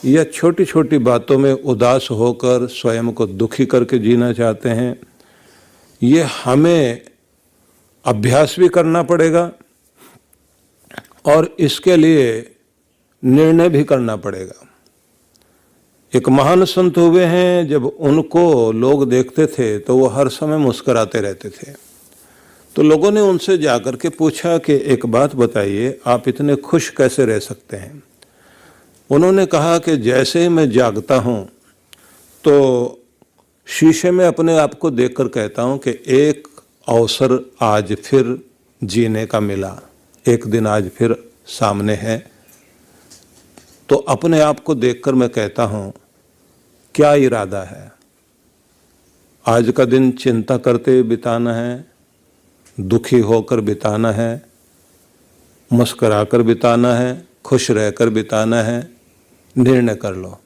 या छोटी छोटी बातों में उदास होकर स्वयं को दुखी करके जीना चाहते हैं, ये हमें अभ्यास भी करना पड़ेगा और इसके लिए निर्णय भी करना पड़ेगा। एक महान संत हुए हैं, जब उनको लोग देखते थे तो वो हर समय मुस्कुराते रहते थे। तो लोगों ने उनसे जाकर के पूछा कि एक बात बताइए, आप इतने खुश कैसे रह सकते हैं? उन्होंने कहा कि जैसे ही मैं जागता हूँ तो शीशे में अपने आप को देखकर कहता हूँ कि एक अवसर आज फिर जीने का मिला, एक दिन आज फिर सामने है। तो अपने आप को देखकर मैं कहता हूँ क्या इरादा है, आज का दिन चिंता करते बिताना है, दुखी होकर बिताना है, मुस्कुराकर बिताना है, खुश रहकर बिताना है, निर्णय कर लो।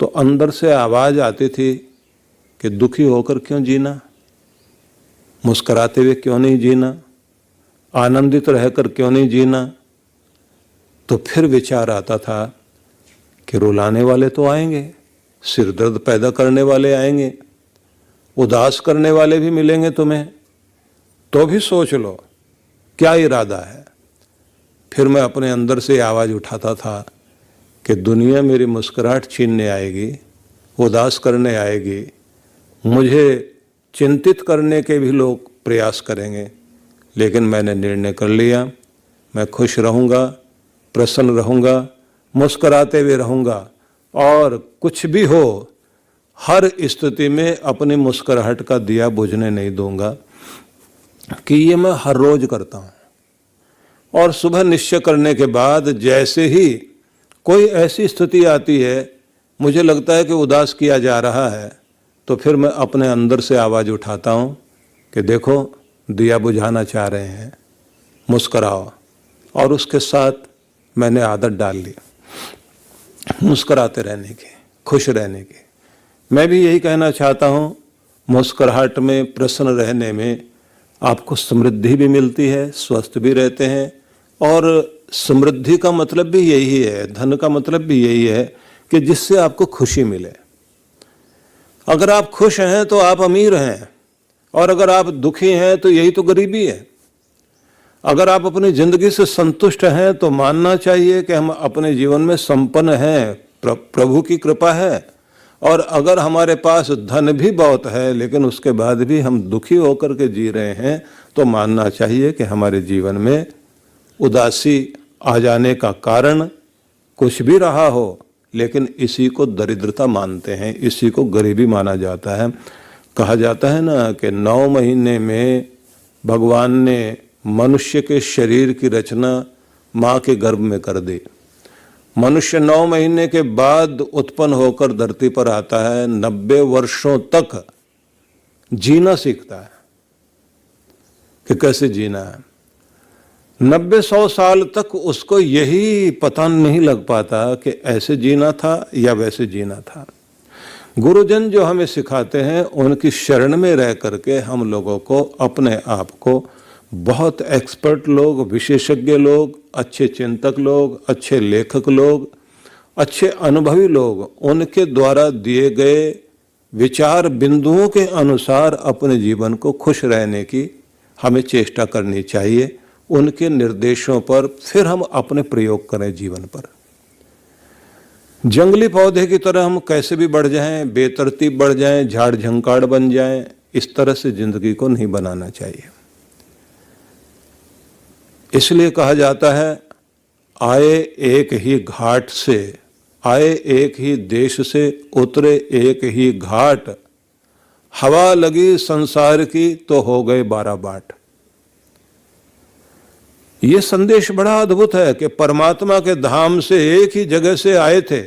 तो अंदर से आवाज़ आती थी कि दुखी होकर क्यों जीना, मुस्कुराते हुए क्यों नहीं जीना, आनंदित रहकर क्यों नहीं जीना। तो फिर विचार आता था कि रुलाने वाले तो आएंगे, सिर दर्द पैदा करने वाले आएंगे, उदास करने वाले भी मिलेंगे तुम्हें, तो भी सोच लो क्या इरादा है। फिर मैं अपने अंदर से आवाज़ उठाता था कि दुनिया मेरी मुस्कुराहट छीनने आएगी, उदास करने आएगी, मुझे चिंतित करने के भी लोग प्रयास करेंगे, लेकिन मैंने निर्णय कर लिया, मैं खुश रहूँगा, प्रसन्न रहूँगा, मुस्कुराते हुए रहूँगा और कुछ भी हो हर स्थिति में अपनी मुस्कुराहट का दिया बुझने नहीं दूंगा। कि ये मैं हर रोज करता हूँ। और सुबह निश्चय करने के बाद जैसे ही कोई ऐसी स्थिति आती है, मुझे लगता है कि उदास किया जा रहा है, तो फिर मैं अपने अंदर से आवाज़ उठाता हूँ कि देखो दिया बुझाना चाह रहे हैं, मुस्कराओ। और उसके साथ मैंने आदत डाल ली मुस्कराते रहने की, खुश रहने की। मैं भी यही कहना चाहता हूँ, मुस्कुराहट में, प्रसन्न रहने में आपको समृद्धि भी मिलती है, स्वस्थ भी रहते हैं। और समृद्धि का मतलब भी यही है, धन का मतलब भी यही है कि जिससे आपको खुशी मिले। अगर आप खुश हैं तो आप अमीर हैं, और अगर आप दुखी हैं तो यही तो गरीबी है। अगर आप अपनी जिंदगी से संतुष्ट हैं तो मानना चाहिए कि हम अपने जीवन में संपन्न हैं, प्रभु की कृपा है। और अगर हमारे पास धन भी बहुत है लेकिन उसके बाद भी हम दुखी होकर के जी रहे हैं, तो मानना चाहिए कि हमारे जीवन में उदासी आ जाने का कारण कुछ भी रहा हो, लेकिन इसी को दरिद्रता मानते हैं, इसी को गरीबी माना जाता है। कहा जाता है ना कि 9 महीने में भगवान ने मनुष्य के शरीर की रचना माँ के गर्भ में कर दी। मनुष्य 9 महीने के बाद उत्पन्न होकर धरती पर आता है, 90 वर्षों तक जीना सीखता है कि कैसे जीना है। 90-100 साल तक उसको यही पता नहीं लग पाता कि ऐसे जीना था या वैसे जीना था। गुरुजन जो हमें सिखाते हैं, उनकी शरण में रह करके हम लोगों को अपने आप को बहुत एक्सपर्ट लोग, विशेषज्ञ लोग, अच्छे चिंतक लोग, अच्छे लेखक लोग, अच्छे अनुभवी लोग, उनके द्वारा दिए गए विचार बिंदुओं के अनुसार अपने जीवन को खुश रहने की हमें चेष्टा करनी चाहिए। उनके निर्देशों पर फिर हम अपने प्रयोग करें जीवन पर। जंगली पौधे की तरह हम कैसे भी बढ़ जाएं, बेतरतीब बढ़ जाएं, झाड़ झंकाड़ बन जाएं, इस तरह से जिंदगी को नहीं बनाना चाहिए। इसलिए कहा जाता है, आए एक ही घाट से, आए एक ही देश से, उतरे एक ही घाट, हवा लगी संसार की तो हो गए 12 बाट। ये संदेश बड़ा अद्भुत है कि परमात्मा के धाम से एक ही जगह से आए थे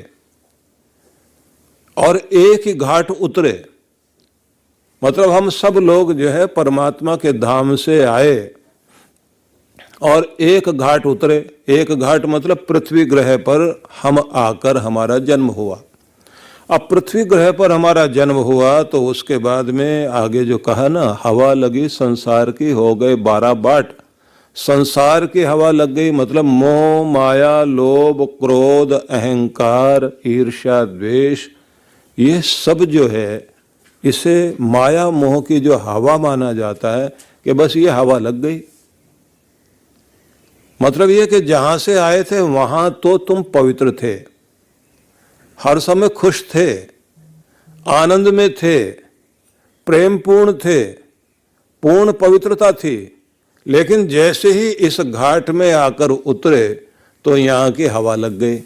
और एक ही घाट उतरे। मतलब हम सब लोग जो है परमात्मा के धाम से आए और एक घाट उतरे। एक घाट मतलब पृथ्वी ग्रह पर हम आकर हमारा जन्म हुआ। अब पृथ्वी ग्रह पर हमारा जन्म हुआ तो उसके बाद में आगे जो कहा ना, हवा लगी संसार की हो गए 12 बाट। संसार की हवा लग गई, मतलब मोह माया लोभ क्रोध अहंकार ईर्ष्या द्वेष, ये सब जो है इसे माया मोह की जो हवा माना जाता है कि बस ये हवा लग गई। मतलब ये कि जहां से आए थे वहां तो तुम पवित्र थे, हर समय खुश थे, आनंद में थे, प्रेम पूर्ण थे, पूर्ण पवित्रता थी, लेकिन जैसे ही इस घाट में आकर उतरे तो यहां की हवा लग गई।